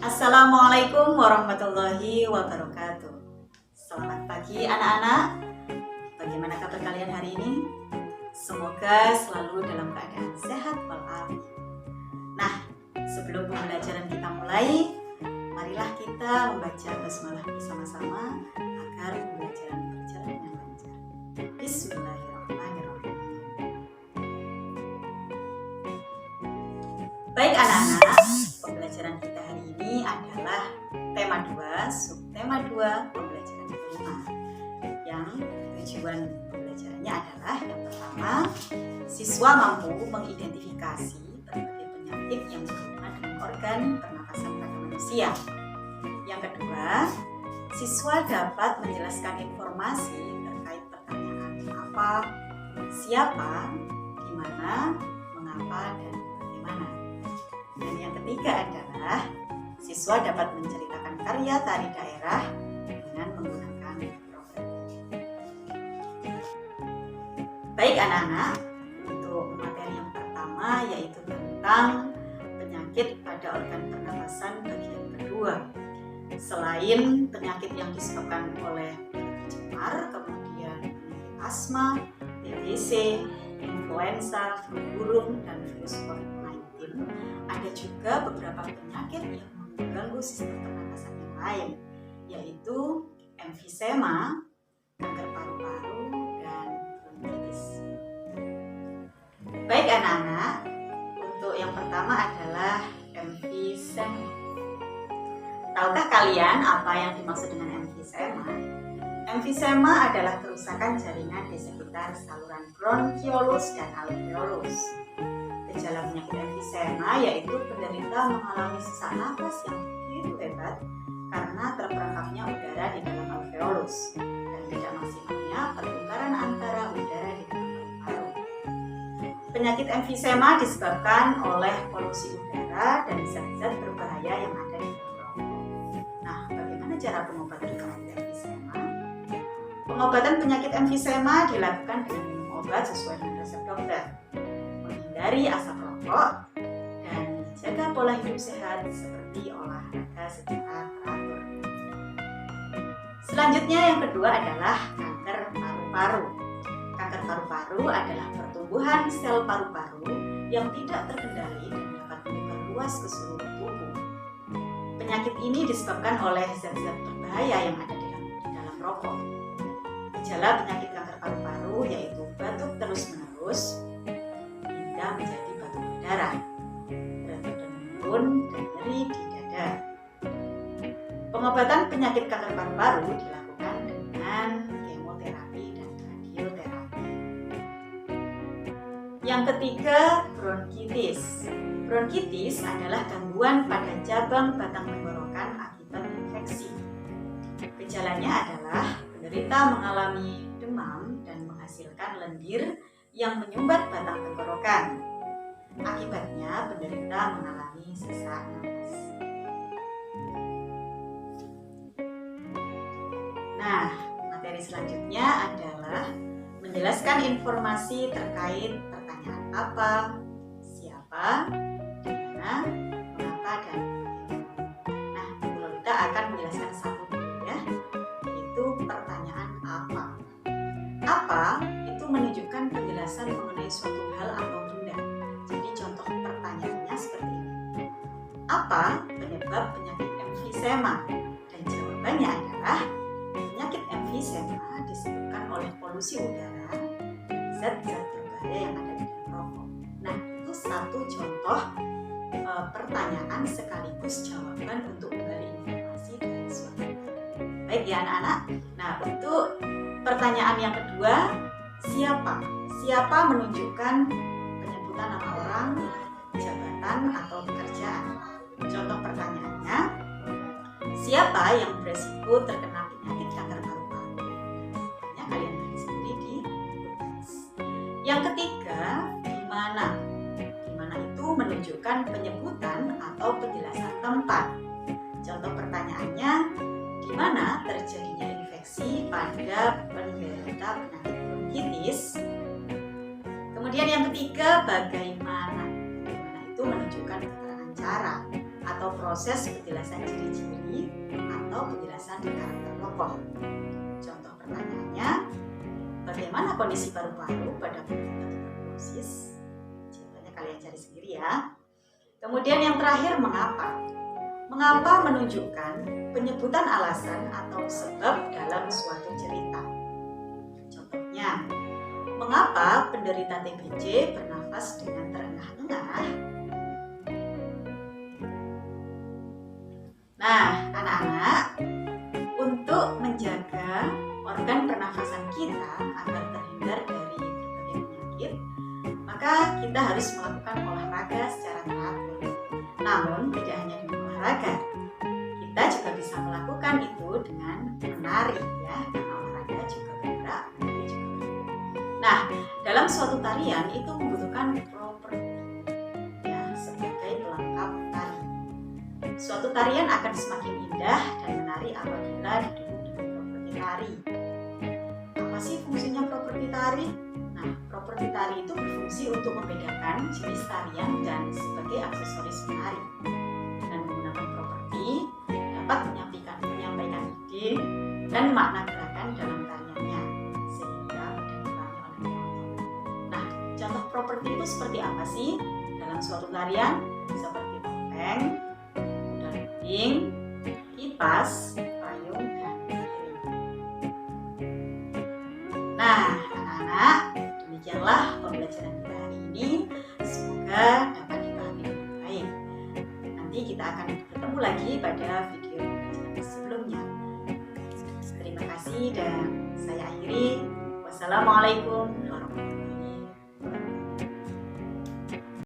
Assalamualaikum warahmatullahi wabarakatuh. Selamat pagi anak-anak. Bagaimana kabar kalian hari ini? Semoga selalu dalam keadaan sehat walafiat. Nah, sebelum pembelajaran kita mulai, marilah kita membaca basmalah bersama-sama agar pembelajaran berjalan dengan lancar. Bismillahirrahmanirrahim. Baik anak-anak, pembelajaran kita hari ini adalah tema 2, subtema 2, pembelajaran kelima. Yang tujuan pembelajarannya adalah yang pertama, siswa mampu mengidentifikasi berbagai penyakit yang berhubungan dengan organ pernapasan pada manusia. Yang kedua, siswa dapat menjelaskan informasi terkait pertanyaan apa, siapa, di mana, mengapa, dan bagaimana. Dan yang ketiga adalah siswa dapat menceritakan karya tari daerah dengan menggunakan program. Baik anak-anak, untuk materi yang pertama yaitu tentang penyakit pada organ pernapasan bagian kedua. Selain penyakit yang disebabkan oleh cemar, kemudian asma, TBC, influenza, flu burung, dan virus COVID-19, ada juga beberapa penyakit yang mengganggu sistem pernapasan yang lain, yaitu emfisema, kanker paru-paru, dan bronkitis. Baik anak-anak, untuk yang pertama adalah emfisema. Tahukah kalian apa yang dimaksud dengan emfisema? Emfisema adalah kerusakan jaringan di sekitar saluran bronkiolus dan alveolus. Gejala penyakit emfisema yaitu penderita mengalami sesak napas yang begitu hebat karena terperangkapnya udara di dalam alveolus dan tidak maksimalnya pertukaran antara udara di dalam paru-paru. Penyakit emfisema disebabkan oleh polusi udara dan zat-zat berbahaya yang ada di dalam rokok. Nah, bagaimana cara pengobatan penyakit emfisema? Pengobatan penyakit emfisema dilakukan dengan minum obat sesuai dengan resep dokter, menghindari asap rokok, dan menjaga pola hidup sehat seperti olahraga secara teratur. Selanjutnya yang kedua adalah kanker paru-paru. Kanker paru-paru adalah pertumbuhan sel paru-paru yang tidak terkendali dan dapat menyebar luas ke seluruh tubuh. Penyakit ini disebabkan oleh zat-zat berbahaya yang ada di dalam rokok. Gejala penyakit kanker paru-paru yaitu batuk terus-menerus hingga menjadi batuk berdarah, berat badan menurun, dan nyeri di dada. Pengobatan penyakit kanker paru-paru dilakukan dengan kemoterapi dan radioterapi. Yang ketiga, bronkitis. Bronkitis adalah gangguan pada cabang batang tenggorokan akibat infeksi. Gejalanya adalah penderita mengalami demam dan menghasilkan lendir yang menyumbat batang tenggorokan. Akibatnya penderita mengalami sesak napas. Nah, materi selanjutnya adalah menjelaskan informasi terkait pertanyaan apa, siapa, di mana, mengapa, dan bagaimana. Nah, Bu Lolita akan menjelaskan satu dulu ya, yaitu pertanyaan apa. Apa itu menunjukkan penjelasan mengenai suatu hal atau benda. Jadi contoh pertanyaannya seperti ini. Apa penyebab penyakit emfisema? Dan jawabannya adalah penyakit emfisema disebabkan oleh polusi udara dan zat-zat berbahaya yang ada di dalam rokok. Nah, itu satu contoh pertanyaan sekaligus jawaban untuk menggali informasi dari suatu hal. Baik ya anak-anak. Nah, untuk pertanyaan yang kedua, siapa? Siapa menunjukkan penyebutan nama orang, jabatan, atau pekerjaan. Contoh pertanyaannya, siapa yang beresiko terkena penyakit kanker paru-paru? Hanya kalian tulis sendiri di buku. Yang ketiga, di mana? Di mana itu menunjukkan penyebutan atau penjelasan tempat. Contoh pertanyaannya, di mana terjadinya infeksi pada penderita penyakit bronkitis. Kemudian yang ketiga, bagaimana? Bagaimana itu menunjukkan keterangan cara atau proses penjelasan ciri-ciri atau penjelasan karakter tokoh. Contoh pertanyaannya, bagaimana kondisi paru-paru pada penderita tuberkulosis? Jawabannya kalian cari sendiri ya. Kemudian yang terakhir, mengapa? Mengapa menunjukkan penyebutan alasan atau sebab dalam suatu cerita. Contohnya, mengapa penderita TBC bernafas dengan terengah-engah? Nah, anak-anak, untuk menjaga organ pernafasan kita agar terhindar dari berbagai penyakit, maka kita harus melakukan olahraga secara teratur. Namun, tidak hanya dengan olahraga, kita juga bisa melakukan itu dengan menari ya, karena olahraga juga bergerak, menari juga bergerak. Nah, dalam suatu tarian itu membutuhkan properti ya, sebagai pelengkap tari. Suatu tarian akan semakin indah dan menarik apabila didukung dengan properti tari. Apa sih fungsinya properti tari? Nah, properti tari itu berfungsi untuk membedakan jenis tarian dan sebagai aksesoris menari. Dengan menggunakan properti, dapat menyampaikan ide dan makna gerakan dalam tariannya, sehingga mudah dipahami oleh penonton. Nah, contoh properti itu seperti apa sih dalam suatu tarian? Seperti topeng, kuda lumping, kipas, payung, dan piring. Nah, anak-anak, demikianlah pembelajaran kita hari ini. Semoga dapat dipahami dengan baik. Nanti kita akan bertemu lagi pada video pembelajaran sebelumnya. Terima kasih dan saya akhiri. Wassalamualaikum warahmatullahi wabarakatuh.